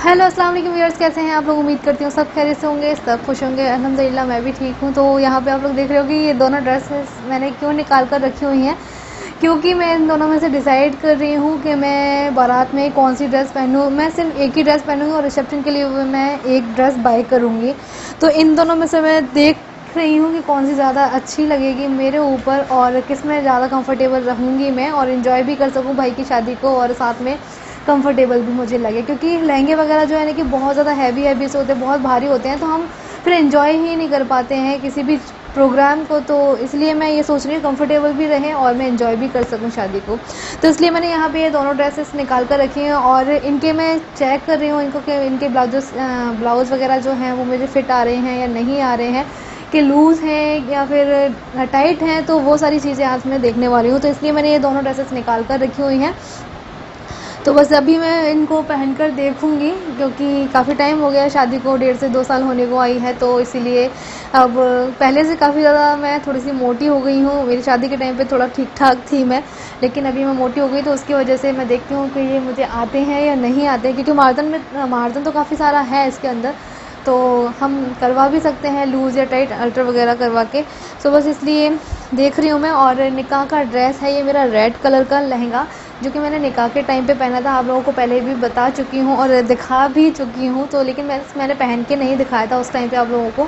Hello अस्सलाम वालेकुम viewers, कैसे हैं आप लोग। उम्मीद करती हूँ सब खैरियत से होंगे, सब खुश होंगे। अल्हम्दुलिल्लाह मैं भी ठीक हूँ। तो यहाँ पे आप लोग देख रहे हो कि ये दोनों ड्रेसेस मैंने क्यों निकाल कर रखी हुई हैं, क्योंकि मैं इन दोनों में से डिसाइड कर रही हूँ कि मैं बारात में कौन सी ड्रेस पहनूँ। मैं सिर्फ एक ही ड्रेस पहनूँगी और रिसेप्शन के लिए मैं एक ड्रेस बाय करूँगी। तो इन दोनों में से मैं देख रही हूँ कि कौन सी ज़्यादा अच्छी लगेगी मेरे ऊपर और किस में ज़्यादा कंफर्टेबल रहूँगी मैं और इन्जॉय भी कर सकूँ भाई की शादी को, और साथ में कंफर्टेबल भी मुझे लगे। क्योंकि लहंगे वगैरह जो है ना कि बहुत ज़्यादा हैवी से होते हैं, बहुत भारी होते हैं, तो हम फिर एंजॉय ही नहीं कर पाते हैं किसी भी प्रोग्राम को। तो इसलिए मैं ये सोच रही हूँ कंफर्टेबल भी रहें और मैं एंजॉय भी कर सकूँ शादी को। तो इसलिए मैंने यहाँ पे ये दोनों ड्रेसेस निकाल कर रखी हैं और इनके मैं चेक कर रही हूँ इनको कि इनके ब्लाउज़ वगैरह जो हैं वो मुझे फ़िट आ रहे हैं या नहीं आ रहे हैं, कि लूज़ हैं या फिर टाइट हैं। तो वो सारी चीज़ें आज मैं देखने वाली हूँ। तो इसलिए मैंने ये दोनों ड्रेसेस निकाल कर रखी हुई हैं। तो बस अभी मैं इनको पहनकर देखूँगी, क्योंकि काफ़ी टाइम हो गया शादी को, 1.5 से 2 साल होने को आई है। तो इसीलिए अब पहले से काफ़ी ज़्यादा मैं थोड़ी सी मोटी हो गई हूँ। मेरी शादी के टाइम पे थोड़ा ठीक ठाक थी मैं, लेकिन अभी मैं मोटी हो गई। तो उसकी वजह से मैं देखती हूँ कि ये मुझे आते हैं या नहीं आते, क्योंकि मार्जिन तो काफ़ी सारा है इसके अंदर, तो हम करवा भी सकते हैं लूज़ या टाइट अल्टर वगैरह करवा के। सो बस इसलिए देख रही हूँ मैं। और निकाह का ड्रेस है ये मेरा, रेड कलर का लहंगा, जो कि मैंने निकाह के टाइम पे पहना था। आप लोगों को पहले भी बता चुकी हूँ और दिखा भी चुकी हूँ, तो लेकिन मैंने पहन के नहीं दिखाया था उस टाइम पे आप लोगों को,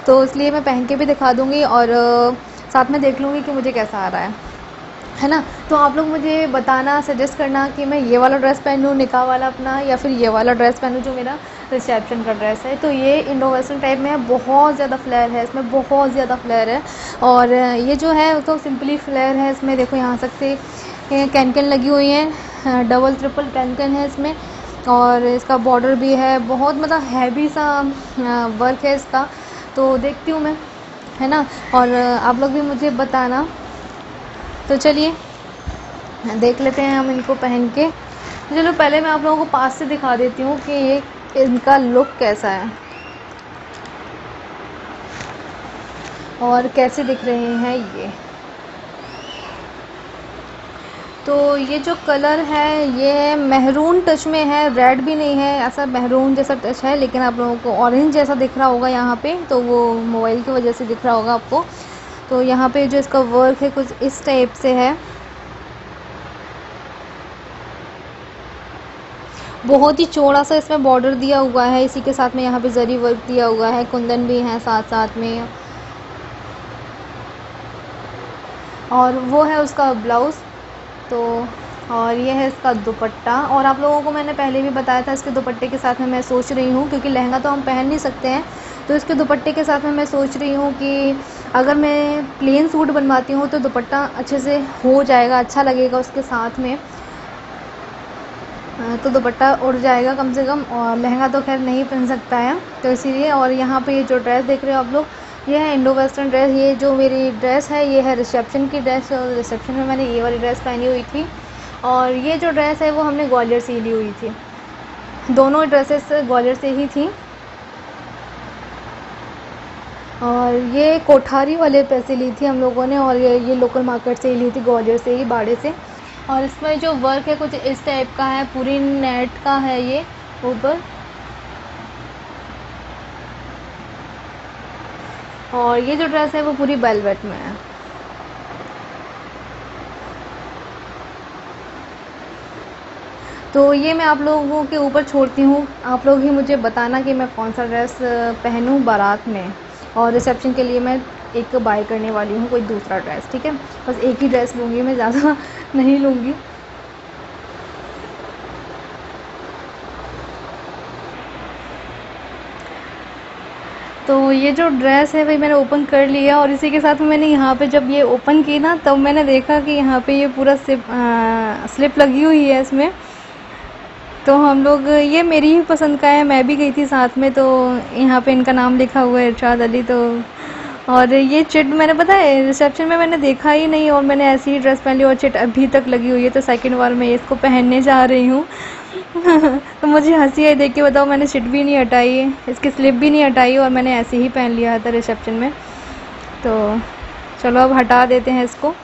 तो इसलिए मैं पहन के भी दिखा दूँगी और साथ में देख लूँगी कि मुझे कैसा आ रहा है ना। तो आप लोग मुझे बताना, सजेस्ट करना कि मैं ये वाला ड्रेस पहनूँ निकाह वाला अपना, या फिर ये वाला ड्रेस पहनूँ जो मेरा रिसेप्शन का ड्रेस है। तो ये इंडो वेस्टर्न टाइप में है, बहुत ज़्यादा फ्लेयर है इसमें, बहुत ज़्यादा फ्लेयर है। और ये जो है तो सिंपली फ्लेयर है इसमें। देखो यहाँ सकते कैन लगी हुई हैं, डबल ट्रिपल कैन है इसमें, और इसका बॉर्डर भी है, बहुत मतलब हैवी सा वर्क है इसका। तो देखती हूँ मैं, है ना। और आप लोग भी मुझे बताना। तो चलिए देख लेते हैं हम इनको पहन के। चलो पहले मैं आप लोगों को पास से दिखा देती हूँ कि ये इनका लुक कैसा है और कैसे दिख रहे हैं ये। तो ये जो कलर है ये मेहरून टच में है, रेड भी नहीं है, ऐसा मेहरून जैसा टच है, लेकिन आप लोगों को ऑरेंज जैसा दिख रहा होगा यहाँ पे, तो वो मोबाइल की वजह से दिख रहा होगा आपको। तो यहाँ पे जो इसका वर्क है कुछ इस टाइप से है, बहुत ही चौड़ा सा इसमें बॉर्डर दिया हुआ है। इसी के साथ में यहाँ पे जरी वर्क दिया हुआ है, कुंदन भी है साथ साथ में, और वो है उसका ब्लाउज़। तो और ये है इसका दुपट्टा। और आप लोगों को मैंने पहले भी बताया था इसके दुपट्टे के साथ में मैं सोच रही हूँ, क्योंकि लहंगा तो हम पहन नहीं सकते हैं, तो इसके दुपट्टे के साथ में मैं सोच रही हूँ कि अगर मैं प्लेन सूट बनवाती हूँ तो दुपट्टा अच्छे से हो जाएगा, अच्छा लगेगा उसके साथ में। तो दुपट्टा उड़ जाएगा कम से कम, और लहंगा तो खैर नहीं पहन सकता है, तो इसीलिए। और यहाँ पे ये जो ड्रेस देख रहे हो आप लोग, ये है इंडो वेस्टर्न ड्रेस। ये जो मेरी ड्रेस है ये है रिसेप्शन की ड्रेस, और रिसेप्शन में मैंने ये वाली ड्रेस पहनी हुई थी। और ये जो ड्रेस है वो हमने ग्वालियर से ही ली हुई थी, दोनों ड्रेसेस ग्वालियर से ही थी। और ये कोठारी वाले पैसे ली थी हम लोगों ने, और ये लोकल मार्केट से ही ली थी, ग्वालियर से ही, बाड़े से। और इसमें जो वर्क है कुछ इस टाइप का है, पूरी नेट का है ये ऊपर। और ये जो ड्रेस है वो पूरी वेलवेट में है। तो ये मैं आप लोगों के ऊपर छोड़ती हूँ, आप लोग ही मुझे बताना कि मैं कौन सा ड्रेस पहनूँ बारात में। और रिसेप्शन के लिए मैं एक बाय करने वाली हूँ कोई दूसरा ड्रेस, ठीक है। बस एक ही ड्रेस लूँगी मैं, ज़्यादा नहीं लूँगी। तो ये जो ड्रेस है वही मैंने ओपन कर लिया, और इसी के साथ में मैंने यहाँ पे जब ये ओपन की ना, तब मैंने देखा कि यहाँ पे ये पूरा स्लिप लगी हुई है इसमें। तो हम लोग, ये मेरी ही पसंद का है, मैं भी गई थी साथ में, तो यहाँ पे इनका नाम लिखा हुआ है इरशाद अली। तो और ये चिट मैंने, पता है रिसेप्शन में मैंने देखा ही नहीं, और मैंने ऐसी ही ड्रेस पहन ली और चिट अभी तक लगी हुई है। तो सेकंड बार मैं इसको पहनने जा रही हूँ। तो मुझे हंसी आई देख के, बताओ, मैंने चिट भी नहीं हटाई है, इसकी स्लिप भी नहीं हटाई, और मैंने ऐसे ही पहन लिया था रिसेप्शन में। तो चलो अब हटा देते हैं इसको।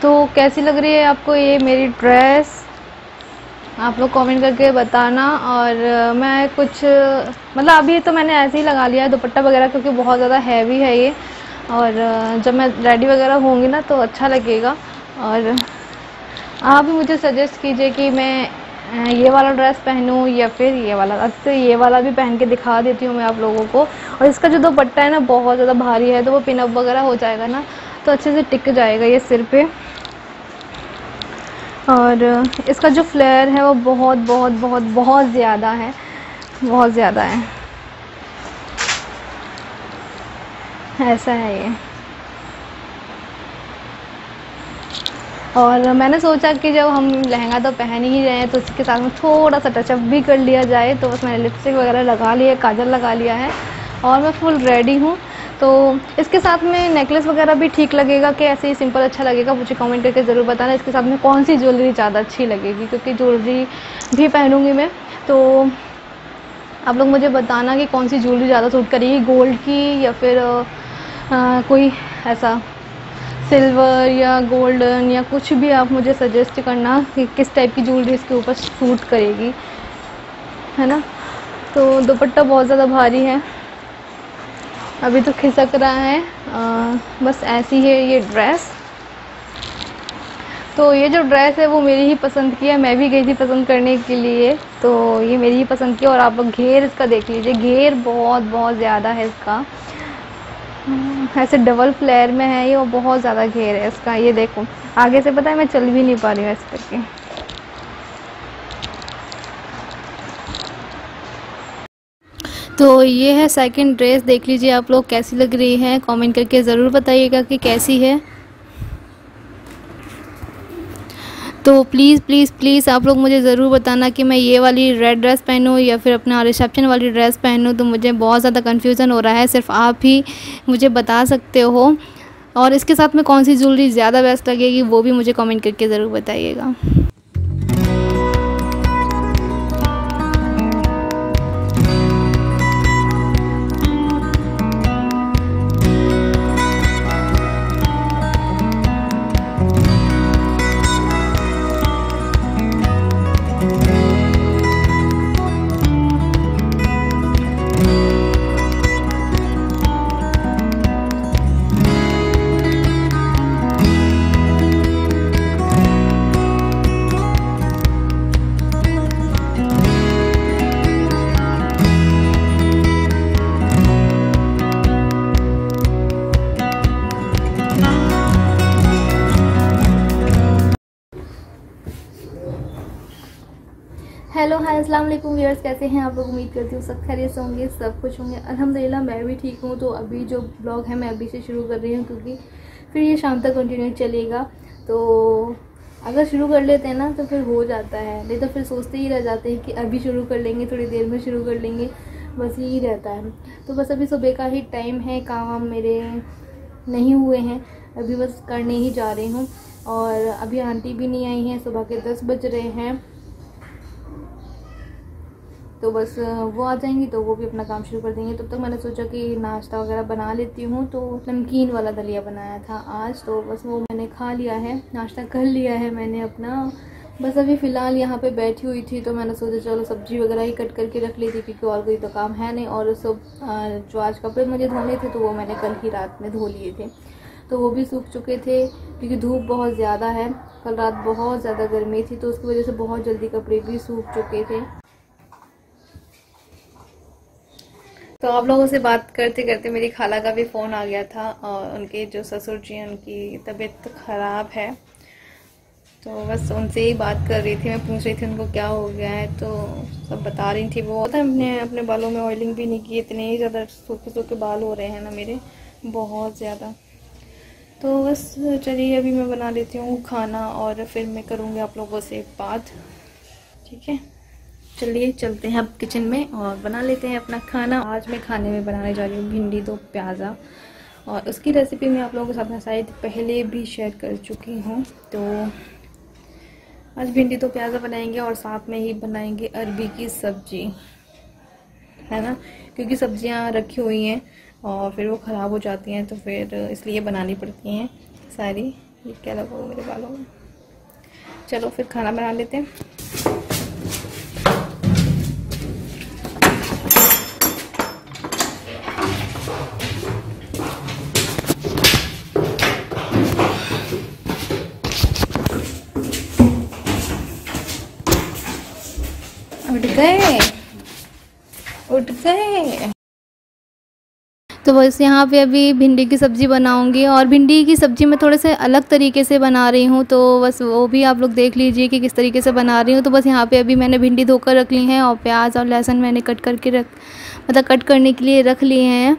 तो कैसी लग रही है आपको ये मेरी ड्रेस, आप लोग कमेंट करके बताना। और मैं कुछ मतलब अभी तो मैंने ऐसे ही लगा लिया है दुपट्टा वगैरह, क्योंकि बहुत ज़्यादा हैवी है ये, और जब मैं रेडी वगैरह होंगी ना तो अच्छा लगेगा। और आप भी मुझे सजेस्ट कीजिए कि मैं ये वाला ड्रेस पहनूं या फिर ये वाला। अब तो ये वाला भी पहन के दिखा देती हूँ मैं आप लोगों को। और इसका जो दुपट्टा है ना बहुत ज़्यादा भारी है, तो वो पिन अप वगैरह हो जाएगा ना तो अच्छे से टिक जाएगा ये सिर पे। और इसका जो फ्लेयर है वो बहुत बहुत बहुत बहुत ज़्यादा है, बहुत ज़्यादा है, ऐसा है ये। और मैंने सोचा कि जब हम लहंगा तो पहन ही रहे हैं तो उसके साथ में थोड़ा सा टचअप भी कर लिया जाए। तो बस मैंने लिपस्टिक वगैरह लगा लिया है, काजल लगा लिया है और मैं फुल रेडी हूँ। तो इसके साथ में नेकलेस वगैरह भी ठीक लगेगा कि ऐसे ही सिंपल अच्छा लगेगा, मुझे कमेंट करके ज़रूर बताना। इसके साथ में कौन सी ज्वेलरी ज़्यादा अच्छी लगेगी, क्योंकि ज्वेलरी भी पहनूँगी मैं। तो आप लोग मुझे बताना कि कौन सी ज्वेलरी ज़्यादा सूट करेगी, गोल्ड की या फिर कोई ऐसा सिल्वर या गोल्डन या कुछ भी। आप मुझे सजेस्ट करना कि किस टाइप की ज्वेलरी इसके ऊपर सूट करेगी, है ना। तो दुपट्टा बहुत ज़्यादा भारी है, अभी तो खिसक रहा है। बस ऐसी है ये ड्रेस। तो ये जो ड्रेस है वो मेरी ही पसंद की है, मैं भी गई थी पसंद करने के लिए, तो ये मेरी ही पसंद की। और आप लोग घेर इसका देख लीजिए, घेर बहुत बहुत ज़्यादा है इसका, ऐसे डबल फ्लेयर में है ये, और बहुत ज़्यादा घेर है इसका। ये देखो आगे से पता है मैं चल भी नहीं पा रही हूँ इस करके। तो ये है सेकंड ड्रेस, देख लीजिए आप लोग कैसी लग रही है, कमेंट करके ज़रूर बताइएगा कि कैसी है। तो प्लीज़ प्लीज़ प्लीज़ आप लोग मुझे ज़रूर बताना कि मैं ये वाली रेड ड्रेस पहनूँ या फिर अपना रिसेप्शन वाली ड्रेस पहनूँ। तो मुझे बहुत ज़्यादा कन्फ्यूज़न हो रहा है, सिर्फ आप ही मुझे बता सकते हो। और इसके साथ में कौन सी ज्वेलरी ज़्यादा बेस्ट लगेगी वो भी मुझे कमेंट करके ज़रूर बताइएगा। हेलो हाय अस्सलाम वालेकुम व्यूअर्स, कैसे हैं आप लोग। उम्मीद करती हूँ सब खैरियत से होंगे, सब खुश होंगे। अल्हम्दुलिल्लाह मैं भी ठीक हूँ। तो अभी जो ब्लॉग है मैं अभी से शुरू कर रही हूँ, क्योंकि फिर ये शाम तक कंटिन्यू चलेगा। तो अगर शुरू कर लेते हैं ना तो फिर हो जाता है, नहीं तो फिर सोचते ही रह जाते हैं कि अभी शुरू कर लेंगे, थोड़ी देर में शुरू कर लेंगे, बस यही रहता है। तो बस अभी सुबह का ही टाइम है, काम मेरे नहीं हुए हैं, अभी बस करने ही जा रही हूँ। और अभी आंटी भी नहीं आई हैं, सुबह के 10 बज रहे हैं। तो बस वो आ जाएंगी तो वो भी अपना काम शुरू कर देंगे। तब तक मैंने सोचा कि नाश्ता वगैरह बना लेती हूँ। तो नमकीन वाला दलिया बनाया था आज, तो बस वो मैंने खा लिया है, नाश्ता कर लिया है मैंने अपना। बस अभी फ़िलहाल यहाँ पे बैठी हुई थी, तो मैंने सोचा चलो सब्ज़ी वगैरह ही कट करके रख ली थी, क्योंकि और कोई तो काम है नहीं। और सब जो आज कपड़े मुझे धोने थे तो वो मैंने कल ही रात में धो लिए थे, तो वो भी सूख चुके थे, क्योंकि धूप बहुत ज़्यादा है। कल रात बहुत ज़्यादा गर्मी थी, तो उसकी वजह से बहुत जल्दी कपड़े भी सूख चुके थे। तो आप लोगों से बात करते करते मेरी खाला का भी फ़ोन आ गया था, और उनके जो ससुर जी हैं उनकी तबीयत ख़राब है। तो बस उनसे ही बात कर रही थी, मैं पूछ रही थी उनको क्या हो गया है, तो सब बता रही थी। वो पता है अपने बालों में ऑयलिंग भी नहीं की, इतने ही ज़्यादा सूखे सूखे बाल हो रहे हैं ना मेरे, बहुत ज़्यादा। तो बस चलिए अभी मैं बना लेती हूँ खाना और फिर मैं करूँगी आप लोगों से बात, ठीक है। चलिए चलते हैं अब किचन में और बना लेते हैं अपना खाना। आज मैं खाने में बनाने जा रही हूँ भिंडी दो प्याज़ा, और उसकी रेसिपी मैं आप लोगों के साथ में शायद पहले भी शेयर कर चुकी हूँ। तो आज भिंडी दो प्याज़ा बनाएंगे और साथ में ही बनाएंगे अरबी की सब्ज़ी, है ना, क्योंकि सब्जियाँ रखी हुई हैं और फिर वो ख़राब हो जाती हैं, तो फिर इसलिए बनानी पड़ती हैं सारी। ये क्या लगा हुआ मेरे बालों में। चलो फिर खाना बना लेते हैं। उठ गए। तो बस यहाँ पे अभी भिंडी की सब्ज़ी बनाऊंगी, और भिंडी की सब्ज़ी मैं थोड़े से अलग तरीके से बना रही हूँ, तो बस वो भी आप लोग देख लीजिए कि किस तरीके से बना रही हूँ। तो बस यहाँ पे अभी मैंने भिंडी धोकर रख ली है, और प्याज और लहसुन मैंने कट करने के लिए रख लिए हैं।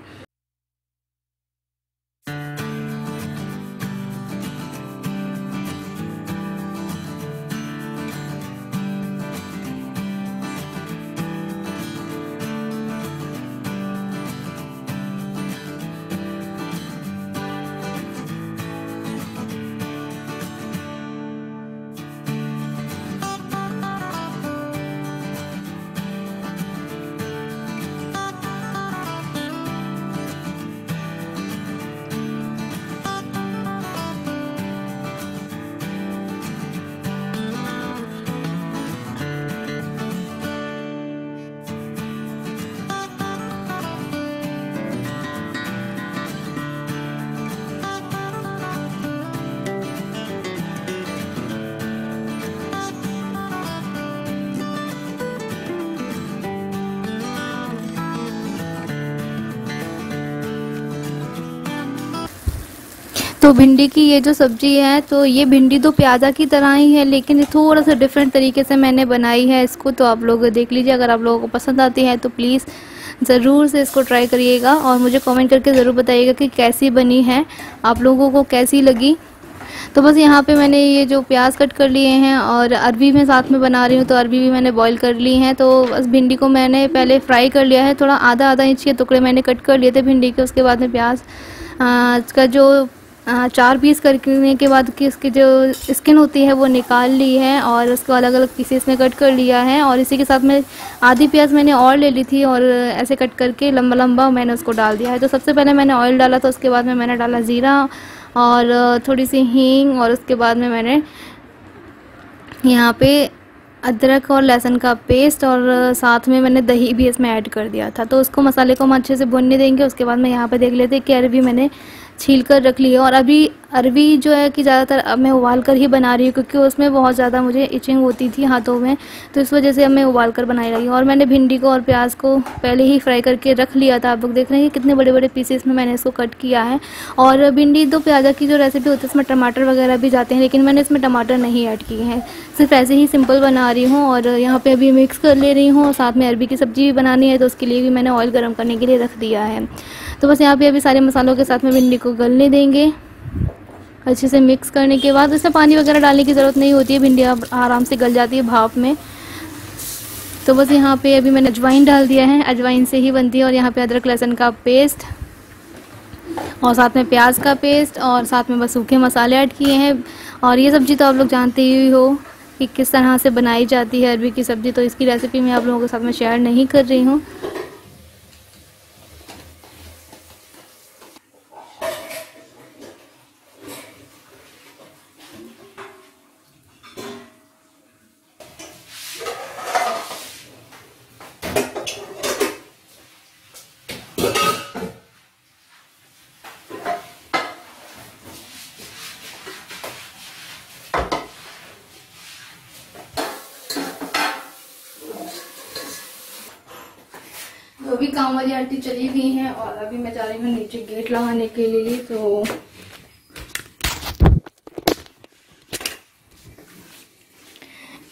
तो भिंडी की ये जो सब्ज़ी है, तो ये भिंडी तो प्याज़ा की तरह ही है, लेकिन थोड़ा सा डिफरेंट तरीके से मैंने बनाई है इसको। तो आप लोग देख लीजिए, अगर आप लोगों को पसंद आती है तो प्लीज़ ज़रूर से इसको ट्राई करिएगा, और मुझे कमेंट करके ज़रूर बताइएगा कि कैसी बनी है, आप लोगों को कैसी लगी। तो बस यहाँ पे मैंने ये जो प्याज कट कर लिए हैं, और अरबी में साथ में बना रही हूँ, तो अरबी भी मैंने बॉईल कर ली है। तो बस भिंडी को मैंने पहले फ्राई कर लिया है, थोड़ा आधा इंच के टुकड़े मैंने कट कर लिए थे भिंडी के। उसके बाद में प्याज का जो 4 पीस करने के बाद कि इसकी जो स्किन होती है वो निकाल ली है, और उसको अलग अलग पीसेस में कट कर लिया है। और इसी के साथ में आधी प्याज मैंने और ले ली थी, और ऐसे कट करके लंबा लंबा मैंने उसको डाल दिया है। तो सबसे पहले मैंने ऑयल डाला, तो उसके बाद में मैंने डाला ज़ीरा और थोड़ी सी हींग, और उसके बाद में मैंने यहाँ पे अदरक और लहसुन का पेस्ट, और साथ में मैंने दही भी इसमें ऐड कर दिया था। तो उसको मसाले को हम अच्छे से भुनने देंगे। उसके बाद में यहाँ पे देख लेते हैं कि अरबी मैंने छील कर रख ली है, और अभी अरबी जो है कि ज़्यादातर अब मैं उबाल कर ही बना रही हूँ, क्योंकि उसमें बहुत ज़्यादा मुझे इचिंग होती थी हाथों में, तो इस वजह से अब मैं उबाल कर बनाई रही हूँ। और मैंने भिंडी को और प्याज को पहले ही फ्राई करके रख लिया था। आप लोग देख रहे हैं कितने बड़े बड़े पीसेस में मैंने इसको कट किया है। और भिंडी तो प्याजा की जो रेसिपी होती है इसमें टमाटर वगैरह भी जाते हैं, लेकिन मैंने इसमें टमाटर नहीं ऐड किए हैं, सिर्फ ऐसे ही सिंपल बना रही हूँ। और यहाँ पर अभी मिक्स कर ले रही हूँ, और साथ में अरबी की सब्ज़ी भी बनानी है, तो उसके लिए भी मैंने ऑयल गर्म करने के लिए रख दिया है। तो बस यहाँ पे अभी सारे मसालों के साथ में भिंडी को गलने देंगे अच्छे से। मिक्स करने के बाद इसमें पानी वगैरह डालने की ज़रूरत नहीं होती है, भिंडी आराम से गल जाती है भाप में। तो बस यहाँ पे अभी मैंने अजवाइन डाल दिया है, अजवाइन से ही बनती है। और यहाँ पे अदरक लहसुन का पेस्ट, और साथ में प्याज का पेस्ट, और साथ में बस सूखे मसाले ऐड किए हैं। और ये सब्ज़ी तो आप लोग जानते ही हो कि किस तरह से बनाई जाती है अरबी की सब्ज़ी, तो इसकी रेसिपी मैं आप लोगों के साथ में शेयर नहीं कर रही हूँ। तो अभी काम वाली आंटी चली गई हैं, और अभी मैं जा रही हूँ नीचे गेट लगाने के लिए। तो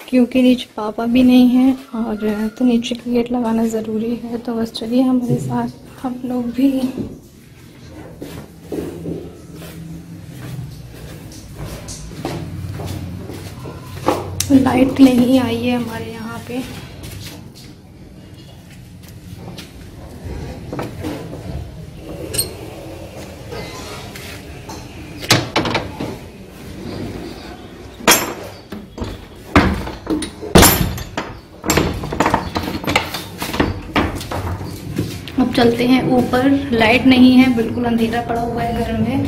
क्योंकि नीचे पापा भी नहीं हैं, और तो नीचे गेट लगाना ज़रूरी है। तो बस चलिए हमारे साथ हम लोग भी। लाइट नहीं आई है हमारे यहाँ पे। अब चलते हैं ऊपर। लाइट नहीं है, बिल्कुल अंधेरा पड़ा हुआ है घर में।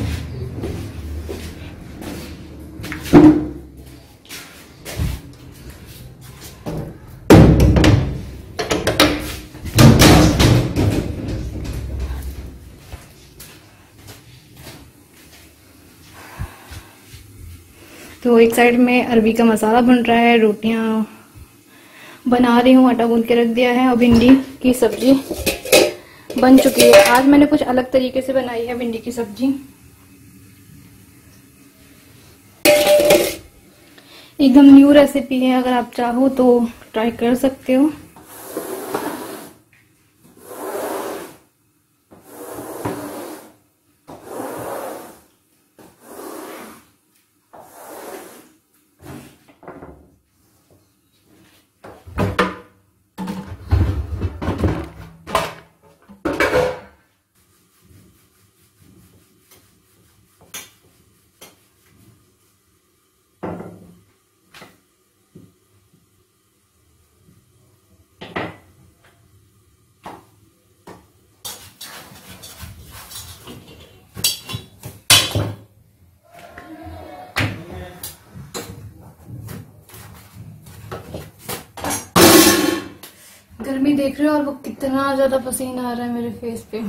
तो एक साइड में अरबी का मसाला बन रहा है, रोटियां बना रही हूँ, आटा गूंद के रख दिया है और भिंडी की सब्जी बन चुकी है। आज मैंने कुछ अलग तरीके से बनाई है भिंडी की सब्जी, एकदम न्यू रेसिपी है। अगर आप चाहो तो ट्राई कर सकते हो। गर्मी देख रहे हो और वो कितना ज्यादा पसीना आ रहा है मेरे फेस पे।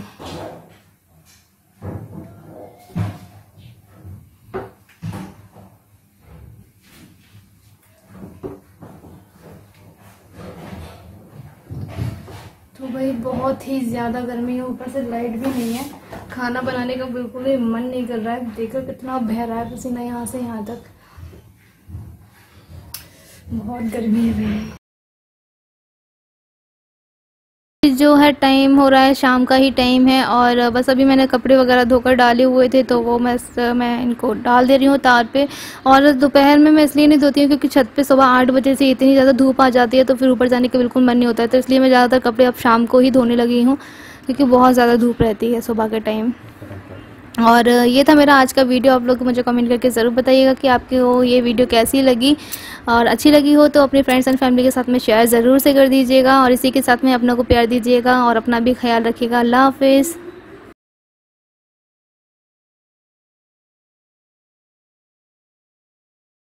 तो भाई बहुत ही ज्यादा गर्मी है, ऊपर से लाइट भी नहीं है, खाना बनाने का बिल्कुल भी मन नहीं कर रहा है। देखो कितना बह रहा है पसीना यहाँ से यहाँ तक, बहुत गर्मी है भाई। जो है टाइम हो रहा है, शाम का ही टाइम है और बस अभी मैंने कपड़े वगैरह धोकर डाले हुए थे तो वो मैं इनको डाल दे रही हूँ तार पे। और दोपहर में मैं इसलिए नहीं धोती हूँ क्योंकि छत पे सुबह 8 बजे से इतनी ज़्यादा धूप आ जाती है तो फिर ऊपर जाने का बिल्कुल मन नहीं होता है, तो इसलिए मैं ज़्यादातर कपड़े अब शाम को ही धोने लगी हूँ क्योंकि बहुत ज़्यादा धूप रहती है सुबह के टाइम। और ये था मेरा आज का वीडियो। आप लोग मुझे कमेंट करके ज़रूर बताइएगा कि आपको ये वीडियो कैसी लगी, और अच्छी लगी हो तो अपने फ्रेंड्स एंड फैमिली के साथ में शेयर ज़रूर से कर दीजिएगा और इसी के साथ में अपनों को प्यार दीजिएगा और अपना भी ख्याल रखिएगा। अल्लाह हाफिज़।